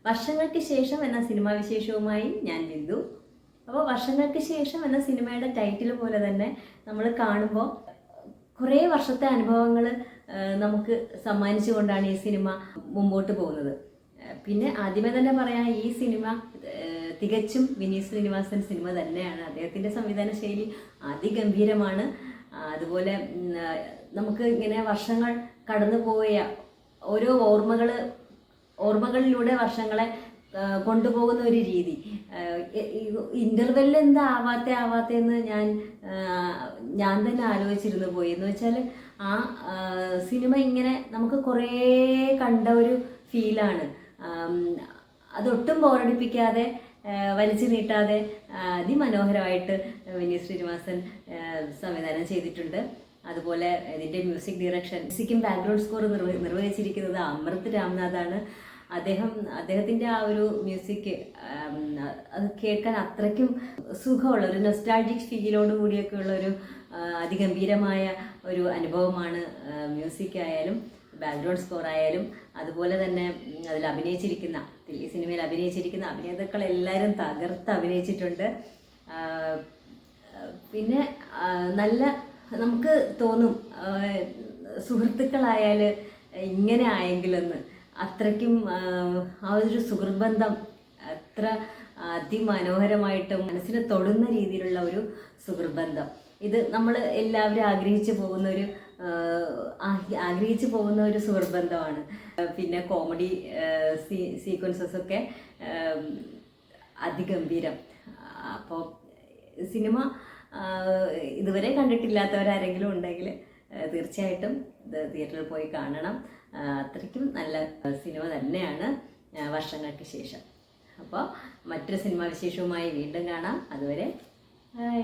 വർഷങ്ങൾക്ക് ശേഷം എന്ന സിനിമാ വിശേഷവുമായി ഞാൻ ബിന്ദു. അപ്പോൾ വർഷങ്ങൾക്ക് ശേഷം എന്ന സിനിമയുടെ ടൈറ്റിൽ പോലെ തന്നെ നമ്മൾ കാണുമ്പോൾ കുറേ വർഷത്തെ അനുഭവങ്ങൾ നമുക്ക് സമ്മാനിച്ചുകൊണ്ടാണ് ഈ സിനിമ മുമ്പോട്ട് പോകുന്നത്. പിന്നെ ആദ്യമേ തന്നെ പറയാം, ഈ സിനിമ തികച്ചും വിനീത് ശ്രീനിവാസൻ സിനിമ തന്നെയാണ്. അദ്ദേഹത്തിൻ്റെ സംവിധാന ശൈലി അതിഗംഭീരമാണ്. അതുപോലെ നമുക്ക് ഇങ്ങനെ വർഷങ്ങൾ കടന്നു പോയ ഓരോ ഓർമ്മകളിലൂടെ വർഷങ്ങളെ കൊണ്ടുപോകുന്ന ഒരു രീതി, ഇൻ്റർവെല്ലിൽ എന്താ ആവാത്തെന്ന് ഞാൻ തന്നെ ആലോചിച്ചിരുന്നു പോയി. എന്ന് വെച്ചാൽ ആ സിനിമ ഇങ്ങനെ നമുക്ക് കുറേ കണ്ട ഒരു ഫീലാണ്. അതൊട്ടും ബോറടിപ്പിക്കാതെ വലിച്ചു നീട്ടാതെ അതിമനോഹരമായിട്ട് വിനീത് ശ്രീനിവാസൻ സംവിധാനം ചെയ്തിട്ടുണ്ട്. അതുപോലെ ഇതിൻ്റെ മ്യൂസിക് മ്യൂസിക്കും ബാക്ക്ഗ്രൗണ്ട് സ്കോർ നിർവഹിച്ചിരിക്കുന്നത് അമൃത് രാംനാഥാണ്. അദ്ദേഹത്തിൻ്റെ ആ ഒരു മ്യൂസിക് അത് കേൾക്കാൻ അത്രയ്ക്കും സുഖമുള്ള ഒരു നൊസ്റ്റാൾജിക് ഫീലോട് കൂടിയൊക്കെ ഉള്ളൊരു അതിഗംഭീരമായ ഒരു അനുഭവമാണ്. മ്യൂസിക് ആയാലും ബാക്ക്ഗ്രൗണ്ട് സ്കോർ ആയാലും അതുപോലെ തന്നെ അതിൽ ഈ സിനിമയിൽ അഭിനയിച്ചിരിക്കുന്ന അഭിനേതാക്കൾ എല്ലാവരും തകർത്ത് അഭിനയിച്ചിട്ടുണ്ട്. പിന്നെ നല്ല നമുക്ക് തോന്നും സുഹൃത്തുക്കളായാൽ ഇങ്ങനെ ആയെങ്കിലെന്ന്. അത്രയ്ക്കും ആ ഒരു സുഹൃത്ബന്ധം അത്ര അതിമനോഹരമായിട്ടും മനസ്സിനെ തൊടുന്ന രീതിയിലുള്ള ഒരു സുഹൃത്ബന്ധം. ഇത് നമ്മൾ എല്ലാവരും ആഗ്രഹിച്ചു പോകുന്ന ഒരു സുഹൃത്ബന്ധമാണ്. പിന്നെ കോമഡി സീക്വൻസസൊക്കെ അതിഗംഭീരം. അപ്പോൾ സിനിമ ഇതുവരെ കണ്ടിട്ടില്ലാത്തവരാരെങ്കിലും ഉണ്ടെങ്കിൽ തീർച്ചയായിട്ടും ഇത് തിയേറ്ററിൽ പോയി കാണണം. അത്രയ്ക്കും നല്ല സിനിമ തന്നെയാണ് വർഷങ്ങൾക്ക് ശേഷം. അപ്പോൾ മറ്റൊരു സിനിമാ വിശേഷവുമായി വീണ്ടും കാണാം. അതുവരെ ബൈ.